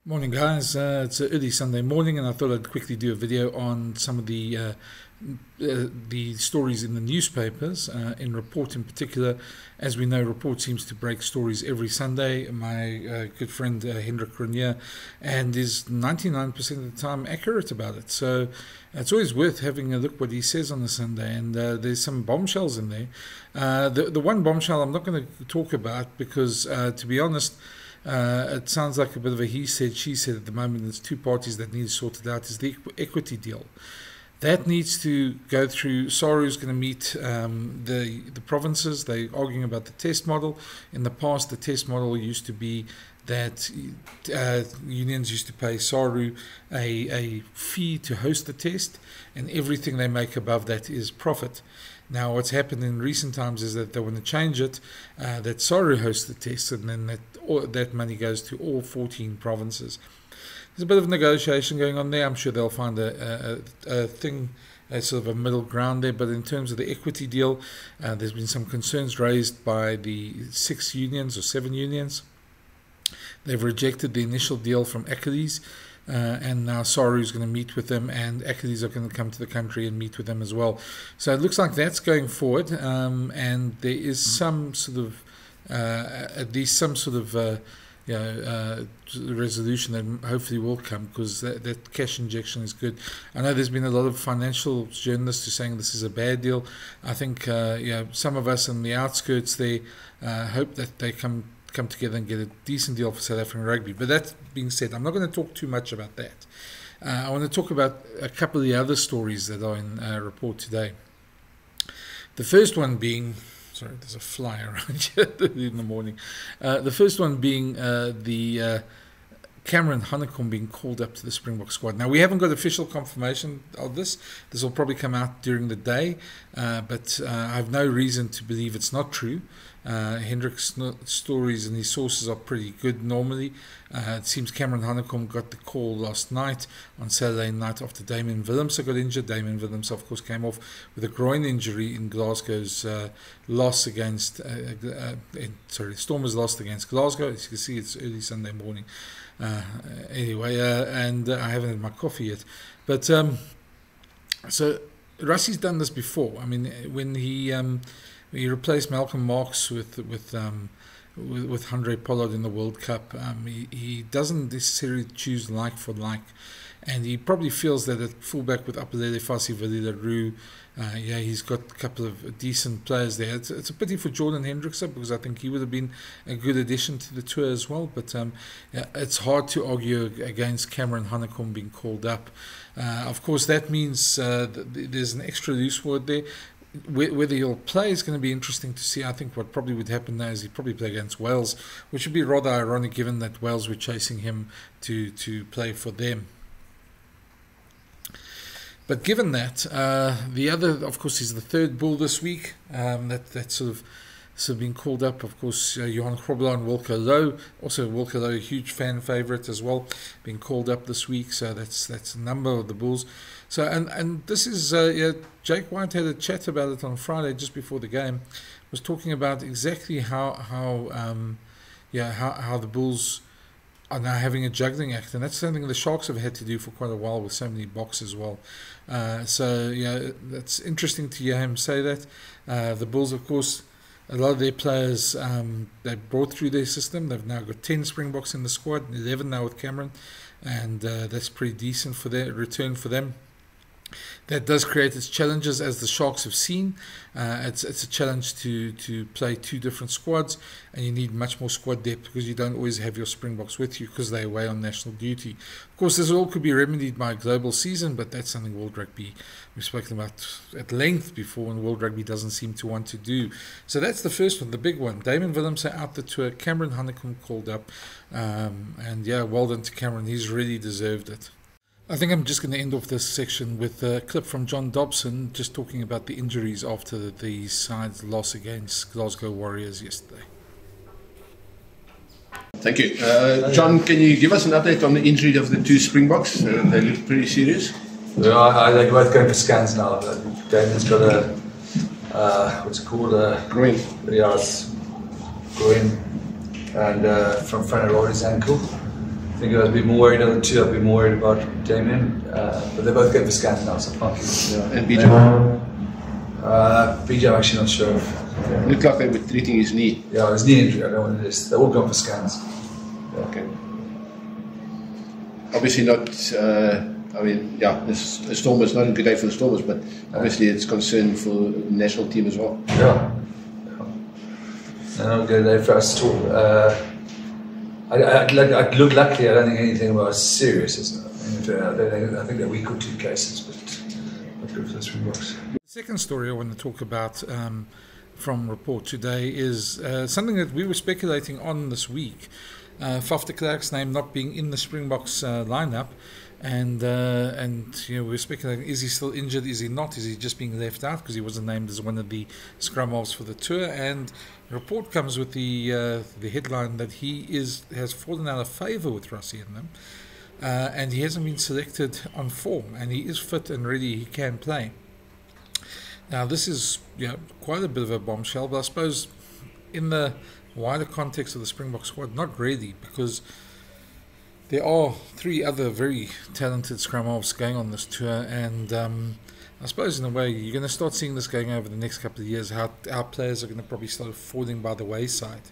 Morning guys, it's an early Sunday morning and I thought I'd quickly do a video on some of the stories in the newspapers, in Rapport in particular. As we know, Rapport seems to break stories every Sunday. My good friend Hendrik GRUN here, and is 99% of the time accurate about it. So it's always worth having a look what he says on the Sunday, and there's some bombshells in there. The one bombshell I'm not going to talk about because, to be honest, it sounds like a bit of a he said, she said at the moment. There's two parties that need to sort it out. Is the equity deal. That needs to go through. SARU's going to meet the provinces. They're arguing about the test model. In the past, the test model used to be that unions used to pay SARU a fee to host the test, and everything they make above that is profit. Now, what's happened in recent times is that they want to change it, that SARU hosts the test, and then that money goes to all 14 provinces. There's a bit of negotiation going on there. I'm sure they'll find a thing, a sort of a middle ground there. But in terms of the equity deal, there's been some concerns raised by the 6 unions or 7 unions. They've rejected the initial deal from Achilles. And now SARU is going to meet with them, and Achilles are going to come to the country and meet with them as well. So it looks like that's going forward, and there is some sort of, at least some sort of, resolution that hopefully will come, because that cash injection is good. I know there's been a lot of financial journalists who are saying this is a bad deal. I think some of us on the outskirts there hope that they come together and get a decent deal for South African rugby. But that being said, I'm not going to talk too much about that. I want to talk about a couple of the other stories that are in Rapport today. The first one being, sorry, there's a fly around here in the morning. The first one being the Cameron Hanekom being called up to the Springbok squad. Now, we haven't got official confirmation of this. This will probably come out during the day, but I have no reason to believe it's not true. Hendrik's stories and his sources are pretty good normally. It seems Cameron Hanekom got the call last night on Saturday night after Damian Willemse got injured. Damian Willemse, of course, came off with a groin injury in Glasgow's loss against Stormers lost against Glasgow. As you can see, it's early Sunday morning. Anyway, and I haven't had my coffee yet. But so Russie's done this before. I mean, when he replaced Malcolm Marx with Andre Pollard in the World Cup, he doesn't necessarily choose like for like, and he probably feels that at fullback with Apelele Fasivali Leroux, he's got a couple of decent players there. It's a pity for Jordan Hendrickson, because I think he would have been a good addition to the tour as well. But it's hard to argue against Cameron Hanekom being called up. Of course, that means there's an extra loose word there. Whether he'll play is going to be interesting to see. I think what probably would happen now is he'd probably play against Wales, which would be rather ironic given that Wales were chasing him to play for them. But given that, the other, of course, is the third bull this week. That's sort of been called up. Of course, Johan Grobler and Wilco Low. Also, Wilco Low, a huge fan favourite as well, being called up this week. So that's a number of the bulls. So and this is Jake White had a chat about it on Friday just before the game. Was talking about exactly how the bulls are now having a juggling act, and that's something the Sharks have had to do for quite a while with so many boxes as well. So that's interesting to hear him say that. The Bulls, of course, a lot of their players they brought through their system. They've now got 10 Springboks in the squad, 11 now with Cameron, and that's pretty decent for their return for them. That does create its challenges, as the Sharks have seen. It's a challenge to play 2 different squads, and you need much more squad depth because you don't always have your Springboks with you because they're away on national duty. Of course, this all could be remedied by a global season, but that's something World Rugby, we've spoken about at length before, and World Rugby doesn't seem to want to do. So that's the first one, the big one. Damian Willemse out the tour, Cameron Hanekom called up, and well done to Cameron. He's really deserved it. I think I'm just going to end off this section with a clip from John Dobson just talking about the injuries after the side's loss against Glasgow Warriors yesterday. Thank you. John, can you give us an update on the injury of the 2 Springboks? They look pretty serious. Yeah, they're both going for scans now. Damian's got a, what's it called? Groin. Yeah, it's groin. And from Fanny Rory's ankle. I think I'd be more worried of the two. I'd be more worried about Damien, but they're both going for scans now, so I can't keep. And BJ? BJ, I'm actually not sure. Looked like they were treating his knee. Yeah, his knee injury. I don't know what it is. They're all going for scans. Yeah. Okay. Obviously not. I mean, yeah, the Stormers, not a good day for the Stormers, but obviously it's concern for the national team as well. Yeah. Not a good day for us at all. I look lucky. I don't think anything about serious. I think they're week or two cases, but not good for the Springboks. The second story I want to talk about from Rapport today is something that we were speculating on this week. Faf de Klerk's name not being in the Springboks lineup, and we're speculating: is he still injured? Is he not? Is he just being left out because he wasn't named as one of the scrum halves for the tour? And the report comes with the headline that he has fallen out of favour with Rassie and them, and he hasn't been selected on form, and he is fit and ready. He can play. Now this is quite a bit of a bombshell, but I suppose in the wider context of the Springbok squad, not really, because there are three other very talented scrum halves going on this tour, and I suppose in a way you're going to start seeing this going over the next couple of years, how our players are going to probably start falling by the wayside.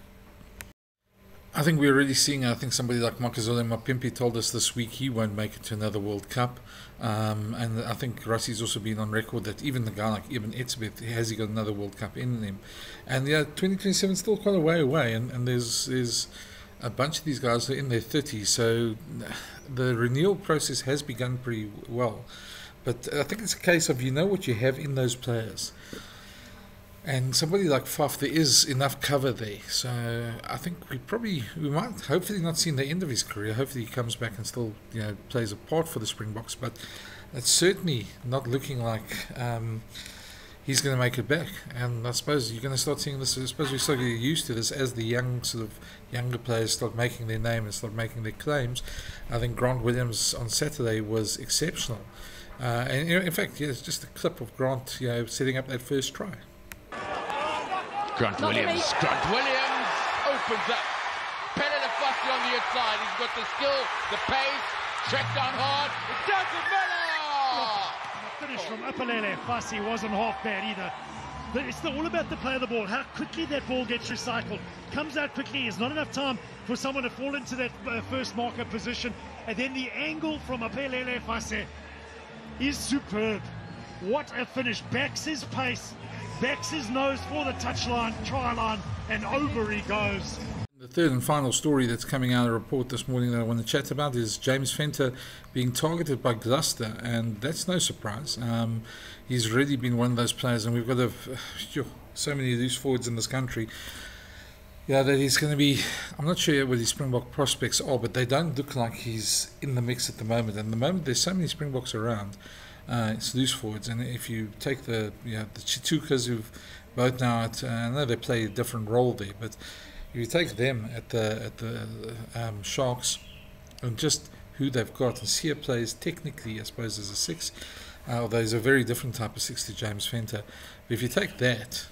I think we're already seeing, I think somebody like Makazole Mapimpi told us this week he won't make it to another World Cup. And I think Rassie's also been on record that even the guy like Ibn Etzebeth, has he got another World Cup in him? And 2027 is still quite a way away, and there's a bunch of these guys are in their 30s, so the renewal process has begun pretty well. But I think it's a case of what you have in those players. And somebody like Faf, there is enough cover there. So I think we might hopefully not see the end of his career. Hopefully he comes back and still plays a part for the Springboks. But it's certainly not looking like he's going to make it back. And I suppose you're going to start seeing this. I suppose we start getting used to this as the younger players start making their name and start making their claims. I think Grant Williams on Saturday was exceptional. And in fact, it's just a clip of Grant setting up that first try. Grunt Williams opens up. Pele Fassi on the inside. He's got the skill, the pace, checked down hard. It does it, Miller! The finish from Pele Fassi wasn't half bad either. But it's all about the play of the ball, how quickly that ball gets recycled. Comes out quickly, there's not enough time for someone to fall into that first marker position. And then the angle from Pele Fassi is superb. What a finish. Backs his pace, backs his nose for the touchline, try line, and over he goes. The third and final story that's coming out of the report this morning that I want to chat about is James FENT being targeted by Gloucester, and that's no surprise. He's really been one of those players, and we've got so many loose forwards in this country. That he's going to be, I'm not sure what his Springbok prospects are, but they don't look like he's in the mix at the moment. And at the moment, there's so many Springboks around. It's loose forwards, and if you take the Chitukas who've both now I know they play a different role there, but if you take them at the Sharks and just who they've got, and Sia plays technically I suppose as a 6, although he's a very different type of 6 to James FENT. But if you take that,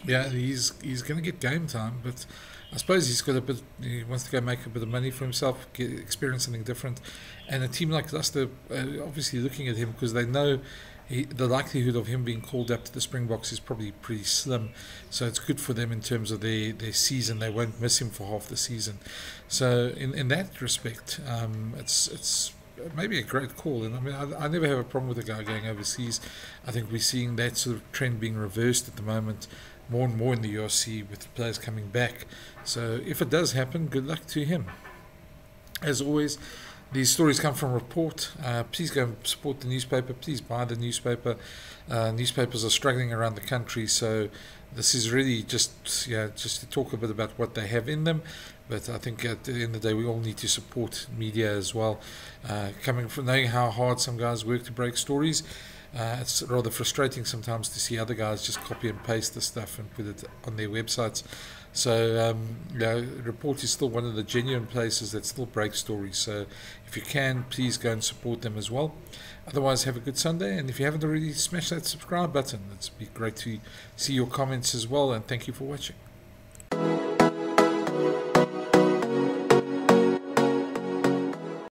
he's going to get game time, but I suppose he wants to go make a bit of money for himself, experience something different. And a team like Gloucester obviously looking at him because they know the likelihood of him being called up to the Springboks is probably pretty slim. So it's good for them in terms of their season. They won't miss him for half the season. So in that respect, it's maybe a great call. And I mean, I never have a problem with a guy going overseas. I think we're seeing that sort of trend being reversed at the moment, more and more in the URC with the players coming back. So if it does happen, good luck to him. As always, these stories come from Rapport. Please go and support the newspaper. Please buy the newspaper. Newspapers are struggling around the country, so this is really just to talk a bit about what they have in them. But I think at the end of the day, we all need to support media as well. Coming from knowing how hard some guys work to break stories, it's rather frustrating sometimes to see other guys just copy and paste the stuff and put it on their websites. So Rapport is still one of the genuine places that still break stories. So if you can, please go and support them as well. Otherwise, have a good Sunday. And if you haven't already, smash that subscribe button. It'd be great to see your comments as well. And thank you for watching.